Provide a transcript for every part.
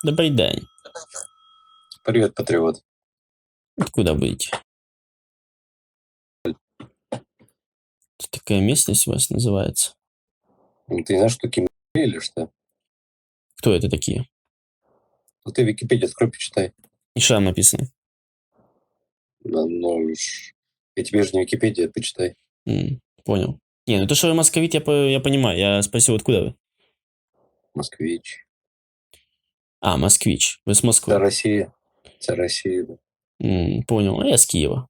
Добрий день. Привет, патриот. Откуда быть? Такая местность у вас называется. Ты не знаешь, что такие или что? Кто это такие? Ну ты Википедию открой, почитай. И что там написано? Я тебе же не Википедия, почитай. Понял. Не, ну то, что вы московит, я понимаю. Я спросил, откуда вы? Москвич. А, москвич. Вы с Це Москвы. Россия. Це Россия, да. Понял. А я с Киева.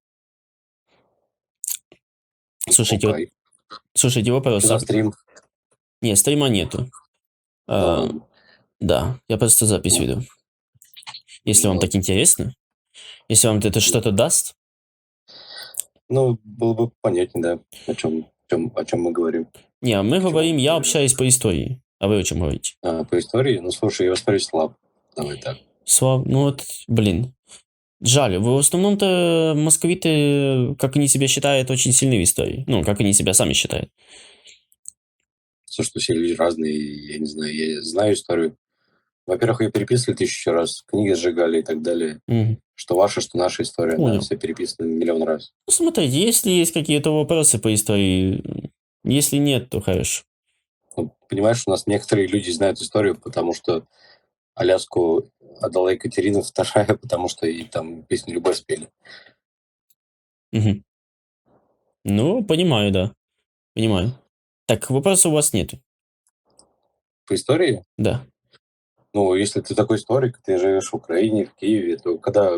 Слушайте, Окей. слушайте, вопрос. Что за стрим? Не, стрима нету. Ладно. Да, я просто запись веду. Если вам так интересно. Если вам это что-то даст. Ну, было бы понятнее, да, о чем мы говорим. Не, мы говорим, я общаюсь по истории. А вы о чем говорите? По истории? Ну, слушай, я воспринимаю слаб. Давай так. Ну вот, блин. Жаль, в основном-то московиты, как они себя считают, очень сильны в истории. Ну, как они себя сами считают. Слушай, что все люди разные, я не знаю, я знаю историю. Во-первых, ее переписывали 1000 раз, книги сжигали и так далее. Что ваша, что наша история, Понял. да, все переписаны миллион раз. Ну, смотрите, если есть какие-то вопросы по истории, если нет, то хорошо. Ну, понимаешь, у нас некоторые люди знают историю, потому что Аляску отдала Екатерина II, потому что и там песню «Любовь» спели. Угу. Ну, понимаю, да. Понимаю. Так, вопросов у вас нет? По истории? Да. Ну, если ты такой историк, ты живешь в Украине, в Киеве, то когда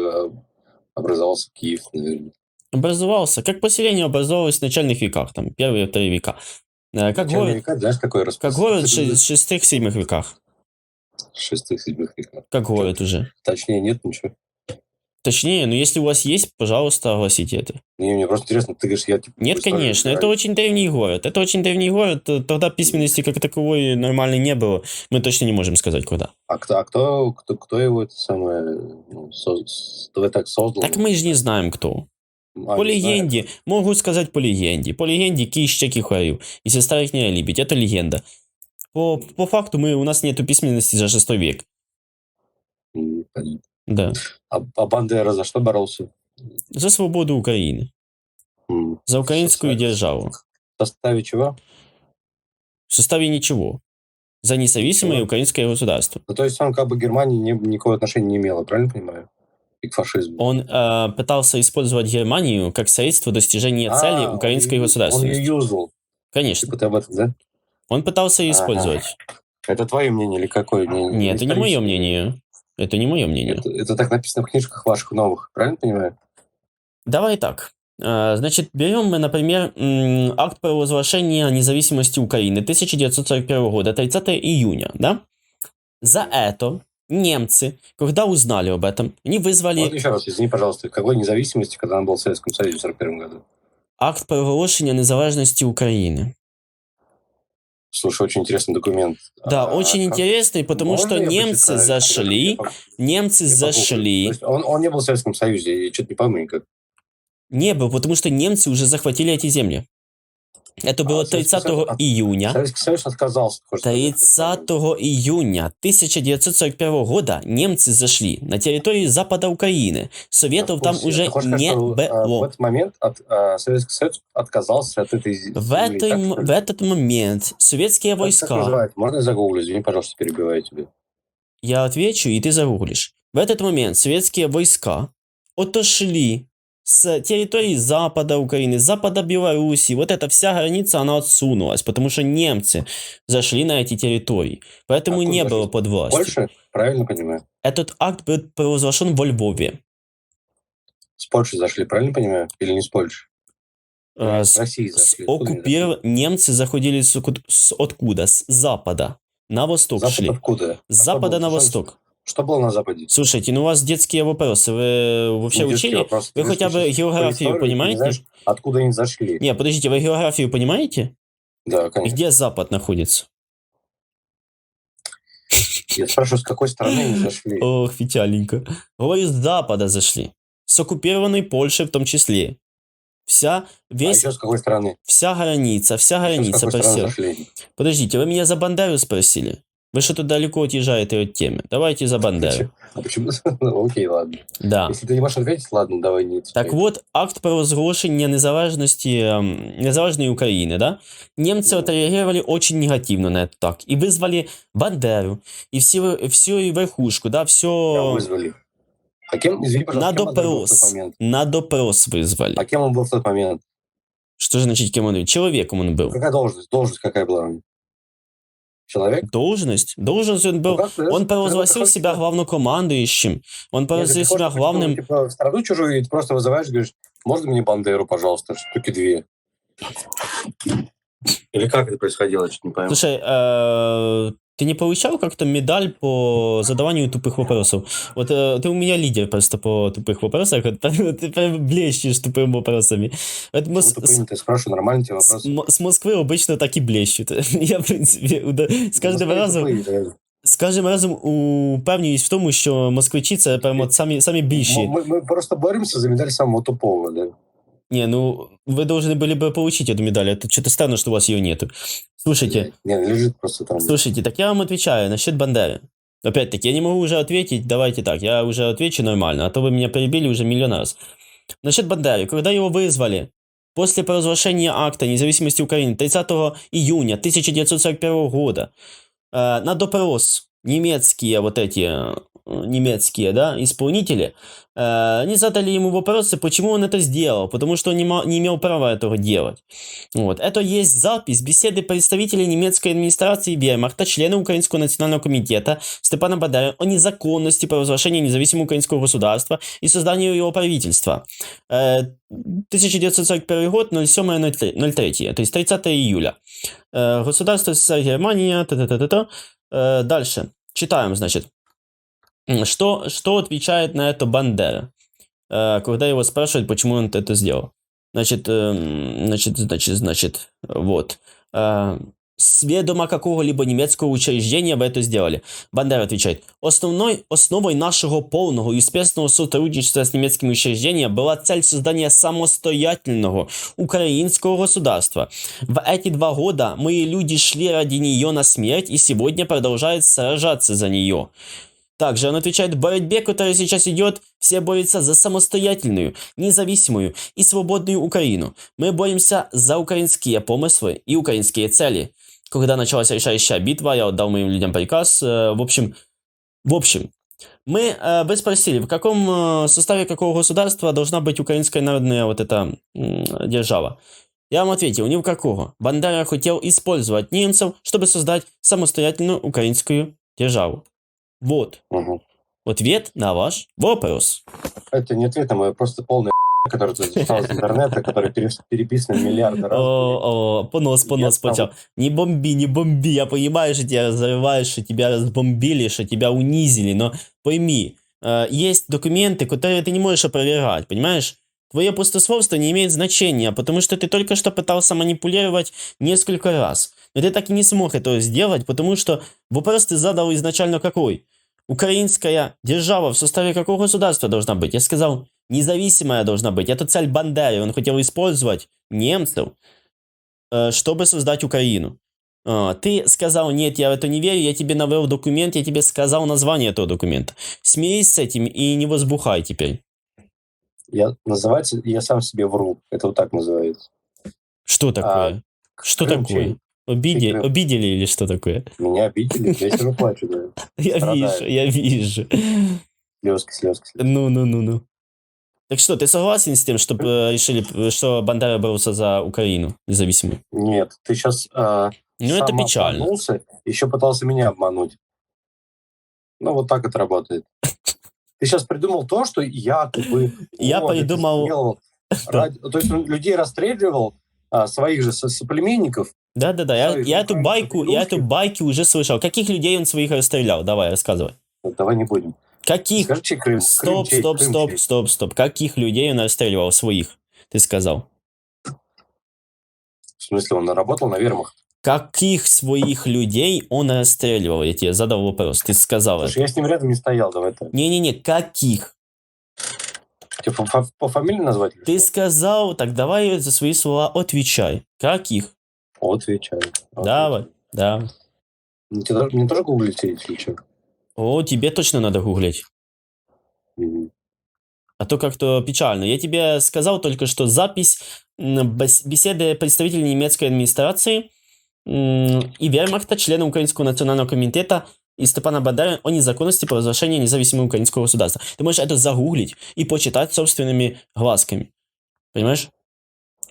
образовался Киев, наверное? Образовался. Как поселение образовалось в начальных веках, там, первые, вторые века. Как город, века, знаешь, такой как город в шестых-седьмых веках. Шестых-седьмых веках. Как город уже. Точнее, нет ничего. Точнее, но если у вас есть, пожалуйста, огласите это. Не, мне просто интересно, ты говоришь, я типа... Нет, конечно, это очень древний город. Это очень древний город, тогда письменности как таковой нормальной не было. Мы точно не можем сказать, когда. А кто его это самое, кто так создал? Так мы же не знаем, кто. По легенде, могу сказать по легенде. По легенде Кища Кихарев и сестра ихняя Либедь, это легенда. По факту у нас нету письменности за 6 век. Понятно. Да. А Бандера за что боролся? За свободу Украины. За украинскую державу. В составе чего? В составе ничего. За независимое украинское государство. Ну, то есть он как бы к Германии никакого отношения не имел, правильно понимаю? И к фашизму. Он пытался использовать Германию как средство достижения цели украинской государственности. Он ее юзал. Конечно. Типа ты об этом, да? Он пытался ее использовать. Это твое мнение или какое? Нет, это не мое мнение. Это не мое мнение. Это так написано в книжках ваших новых, правильно понимаю? Давай так. Значит, берем мы, например, акт провозглашения независимости Украины 1941 года, 30 июня, да? За это немцы, когда узнали об этом, они вызвали... Вот еще раз, извини, пожалуйста, какой независимости, когда он был в Советском Союзе в 1941 году? Акт проголошення незалежності України. Слушай, очень интересный документ. Да, очень интересный, потому что немцы зашли. То есть он не был в Советском Союзе, я что-то не пойму никак. Не был, потому что немцы уже захватили эти земли. Это было 30 июня. Советский Союз отказался. 30 июня 1941 года немцы зашли на территорию Запада Украины. Советов там уже не было. В этот момент Советский Союз отказался от этой земли. В этот момент советские войска... Можно я загуглю? Извини, пожалуйста, перебиваю тебя. Я отвечу, и ты загуглишь. В этот момент советские войска отошли с территории Запада Украины, Запада Беларуси. Вот эта вся граница, она отсунулась, потому что немцы зашли на эти территории. Поэтому не было под властью. Польша? Правильно понимаю? Этот акт был провозглашен во Львове. С Польши зашли, правильно понимаю? Или не с Польши? С России зашли. Немцы заходили откуда? С запада на восток шли. Откуда? С запада на восток. Что было на Западе? Слушайте, ну у вас детские вопросы. Вы вообще учили? Вы хотя бы географию понимаете? Знаешь, откуда они зашли? Не, подождите, вы географию понимаете? Да, конечно. Где Запад находится? Я спрашиваю, с какой стороны они зашли? Ох, печаленько. Говорю, с запада зашли. С оккупированной Польшей в том числе. Вся, А весь, еще с какой стороны? вся граница Еще с какой стороны просела. зашли? Подождите, вы меня за Бандеру спросили? Вы что-то далеко отъезжаете от темы. Давайте за Бандеру. А почему? Ну, окей, ладно. Да. Если ты не можешь ответить, ладно, давай не Так отвечай. от, акт провозглашення незалежної України, да? Немцы отреагировали очень негативно на этот акт и вызвали Бандеру и всю верхушку, да, Кого все вызвали? А кем, извини, на пожалуйста, кем Бандера был в тот допрос. момент? На допрос вызвали. А кем он был в тот момент? Что же значит, кем он был? Человеком он был. Какая должность? Должность какая была? Человек? Должность он был. как ты, Он ты провозгласил приходишь, себя типа, главнокомандующим. Он Нет, ты провозгласил себя приходишь, главным... типа, в страну чужую, и ты просто вызываешь, говоришь, можно мне Бандеру, пожалуйста, штуки 2? Или как это происходило, я что-то не пойму. Слушай, ты не получал как-то медаль по задаванию тупых вопросов? Вот ты у меня лидер просто по тупых вопросах, вот, ты прям блещешь тупыми вопросами. Вот Почему тупыми? Ты спрашиваю, нормально тебе вопросы? с Москвы обычно так и блещут. Я, в принципі, з кожним Москве разом... тупые, реально. З кожним разом упевнююсь в тому, що москвичі це прямо от самі більші. Мы просто боремся за медаль самого тупого, да? Не, ну, вы должны были бы получить эту медаль. Это что-то странно, что у вас ее нету. Слушайте, Не, лежит просто там. слушайте, так я вам отвечаю насчет Бандеры. Опять-таки, я не могу уже ответить, давайте так, я уже отвечу нормально, а то вы меня перебили уже миллион раз. Насчет Бандеры, когда его вызвали после провозглашения акта независимости Украины 30 июня 1941 года на допрос немецкие немецкие, да, исполнители, они задали ему вопросы, почему он это сделал, потому что он не имел права этого делать. Вот. Это есть запись беседы представителей немецкой администрации Вермахта, члена Украинского национального комитета Степана Бандеры о незаконности провозглашения независимого украинского государства и созданию его правительства. 1941 год, 07.03, то есть 30 июля. Государство СССР, Германия, дальше. Читаем, значит. Что отвечает на это Бандера, когда его спрашивают, почему он это сделал? Значит, вот. С ведома какого-либо немецкого учреждения вы это сделали. Бандера отвечает: основой нашего полного и успешного сотрудничества с немецкими учреждениями была цель создания самостоятельного украинского государства. В эти 2 года мои люди шли ради нее на смерть и сегодня продолжают сражаться за нее. Также он отвечает: в борьбе, которая сейчас идет, все борются за самостоятельную, независимую и свободную Украину. Мы боремся за украинские помыслы и украинские цели. Когда началась решающая битва, я отдал моим людям приказ. В общем, вы спросили, в каком составе какого государства должна быть украинская народная вот эта держава. Я вам ответил: ни в какого. Бандера хотел использовать немцев, чтобы создать самостоятельную украинскую державу. Вот. Угу. Ответ на ваш вопрос. Это не ответ, а мой просто полный который ты зачитал из интернета, который переписан миллиарды раз. Понос почал. Не бомби. Я понимаю, что тебя разрывают, что тебя разбомбили, что тебя унизили, но пойми, есть документы, которые ты не можешь опровергать, понимаешь? Твое пустословство не имеет значения, потому что ты только что пытался манипулировать несколько раз. Но ты так и не смог этого сделать, потому что вопрос ты задал изначально какой? Украинская держава в составе какого государства должна быть? Я сказал, независимая должна быть. Это цель Бандеры. Он хотел использовать немцев, чтобы создать Украину. Ты сказал: нет, я в это не верю, я тебе навел документ, я тебе сказал название этого документа. Смирись с этим и не возбухай теперь. Я сам себе вру. Это вот так называется. Что такое? Что такое? Обидели или что такое? Меня обидели, я сижу плачу, да. Я вижу. Слезки. Ну. Так что, ты согласен с тем, чтобы решили, что Бандера боролся за Украину независимую? Нет, ты сейчас это печально. Обманулся, еще пытался меня обмануть. Ну, вот так это работает. Ты сейчас придумал то, что якобы... Я придумал... То есть он людей расстреливал, своих же соплеменников. Да. Я эту байку уже слышал. Каких людей он своих расстрелял? Давай, рассказывай. Давай не будем. Каких? Скажи, Крым. Стоп. Каких людей он расстреливал своих? Ты сказал. В смысле, он работал на вермахт? Каких своих людей он расстреливал? Я тебе задал вопрос. Ты сказал. Слушай, я с ним рядом не стоял, давай так. Не, каких? Тебе по фамилии назвать? или Ты что? сказал, так давай за свои слова отвечай. Каких? Отвечаю. Давай, давай. Мне тоже гуглить или что? О, тебе точно надо гуглить. Мгм. А то как-то печально. Я тебе сказал только что запись беседы представителей немецкой администрации и вермахта, члена Украинского национального комитета и Степана Бандеры о незаконности провозглашения независимого украинского государства. Ты можешь это загуглить и почитать собственными глазками. Понимаешь?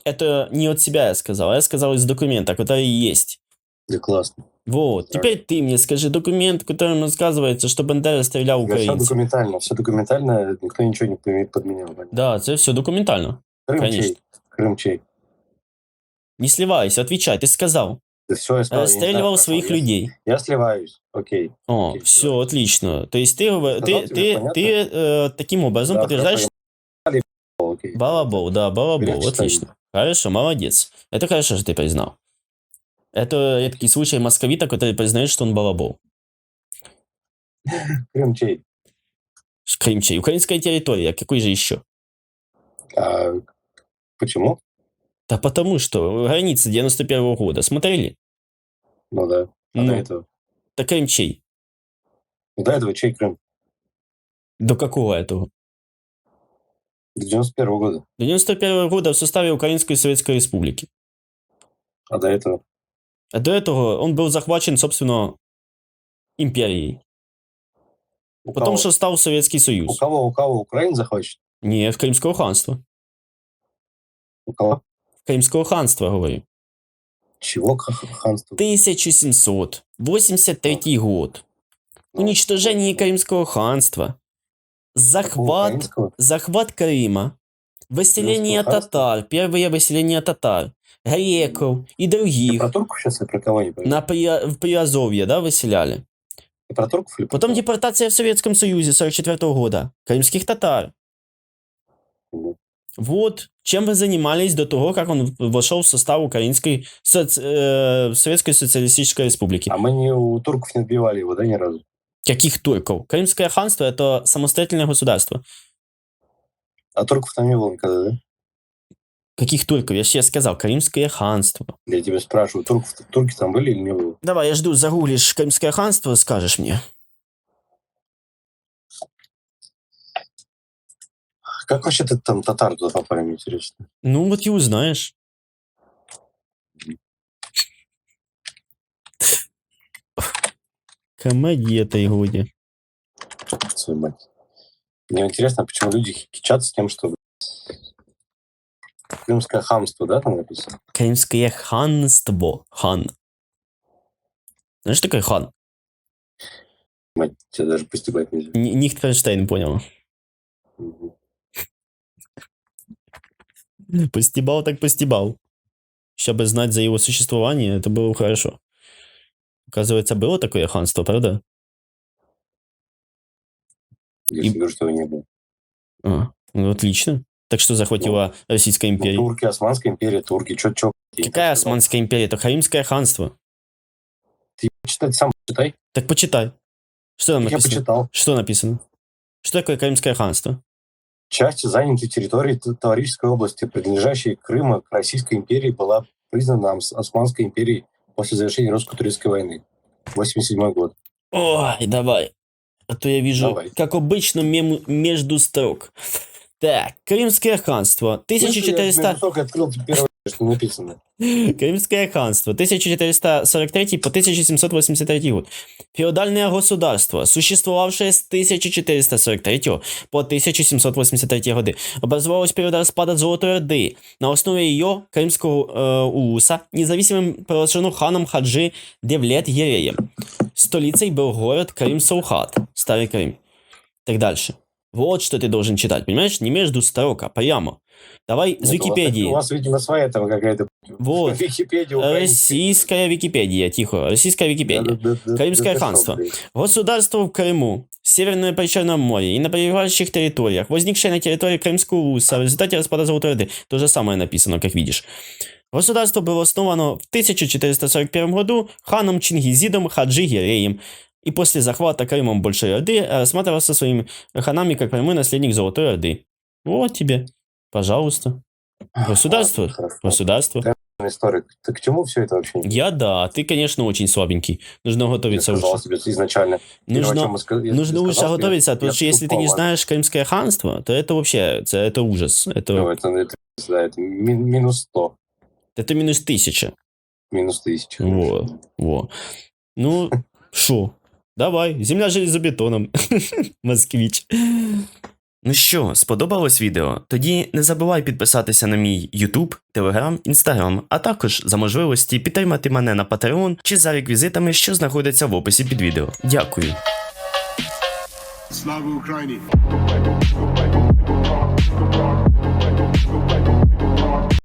Это не от себя я сказал из документа, который есть. Да классно. Вот. Так. Теперь ты мне скажи документ, в котором рассказывается, что Бандера стрелял Все украинцев. все документально, никто ничего не подменял. Понятно. Да, это все документально. Крым конечно. чей? Крым чей? Не сливайся, отвечай, ты сказал. Да все, я сказал, я не знаю, Расстреливал хорошо, своих я- людей. Я сливаюсь, окей. О, Окей, все, сливаюсь. отлично. То есть ты Сказал тебе, понятно? таким образом Да, подтверждаешь Окей. балабол, да, балабол, Легче отлично. Хорошо, молодец. Это хорошо, что ты признал. Это редкий случай московита, который признает, что он балабол. Крым чей? Крымчай, украинская территория, какой же еще? А почему? Да потому что границы 91 года, смотрели? Ну да. А Ну. до этого? Да Крымчай. До этого чей Крым? До какого этого? До 91 года. До 91 года в составе Украинской Советской Республики. А до этого? А до этого он был захвачен, собственно, империей. У Потом, кого? что стал Советский У Союз. кого? Украина захвачена? Нет, Крымского ханства. У кого? Крымского ханства, говорю. Чего ханство? 1783 год. Уничтожение Крымского ханства. Захват Крыма. Выселение Крымского ханства? татар. Первое выселение татар. Греков и Ты других. про турков сейчас или про кого не понимаю? В Приазовье, да, выселяли. Ты про турков или про Потом кого? депортация в Советском Союзе 44 года. Крымских татар. Мгм. Вот чем вы занимались до того, как он вошел в состав Украинской Советской Социалистической Республики. А мы не у турков не отбивали его, да, ни разу? Каких турков? Крымское ханство – это самостоятельное государство. А турков там не было никогда, да? Каких турков? Я сейчас сказал, Крымское ханство. Я тебя спрашиваю, турки там были или не было? Давай, я жду, загуглишь Крымское ханство, скажешь мне. Как вообще ты там татар туда попали, мне интересно? Ну, вот и узнаешь. Комедия этой годе. Свою мать. Мне интересно, почему люди кичатся тем, что крымское хамство, да, там написано? Крымское ханство. Хан. Знаешь, что такое хан? Мать, тебя даже постебать нельзя. Нихтенштейн понял. Мгм. Постебал так постебал. Чтобы знать за его существование, это было хорошо. Оказывается, было такое ханство, правда? Я тебе говорю, что его не было. Ну, отлично. Так что захватила Российская Ну, империя? турки, Османская империя, турки, чё? Какая Османская империя? Это Крымское ханство. Ты читать сам читай. Так почитай. Что там Я написано? почитал. Что написано? Что такое Крымское ханство? Часть занятой территории Таврической области, принадлежащей Крыма к Российской империи, была признана Османской империей после завершения русско-турецкой войны. 87 год. Ой, давай. А то я вижу, Давай. как обычно, между строк. Так, Крымское ханство. 1400... Я только открыл первое, что написано. Крымское ханство. 1443 по 1783 год. Феодальное государство, существовавшее с 1443 по 1783 годы, образовалось в период распада Золотой Орды. На основе ее, Крымского улуса, независимым провозглашено ханом Хаджи Девлет Ереем. Столицей был город Крым-Саухат, Старый Крым. Так дальше. Вот что ты должен читать, понимаешь? Не между строк, а прямо. Давай с Википедии. У вас, видимо, своя там какая-то... Вот. Википедия. Российская Википедия, тихо. Российская Википедия. Крымское ханство. Государство в Крыму, Северное Причерное море и на прилегающих территориях, возникшее на территории Крымского улуса в результате распада Золотой Орды. То же самое написано, как видишь. Государство было основано в 1441 году ханом Чингизидом Хаджи Ереем. И после захвата Крымом Большой Орды рассматривался своими ханами как прямой наследник Золотой Орды. Вот тебе, пожалуйста. Государство, Ладно, хорошо. государство. Историк, ты к чему все это вообще? Я да, ты, конечно, очень слабенький. Нужно готовиться Я лучше. сказал себе изначально. Нужно Лучше готовиться, потому что если ты не знаешь Крымское ханство, то это вообще, это ужас. Ну, это минус 100. Это минус 1000. Минус 1000. Во. Ну, шо? Давай, земля железобетоном. Москвич. Ну що, сподобалось відео? Тоді не забувай підписатися на мій YouTube, Telegram, Instagram, а також за можливості підтримати мене на Patreon чи за реквізитами, що знаходяться в описі під відео. Дякую. Слава Україні!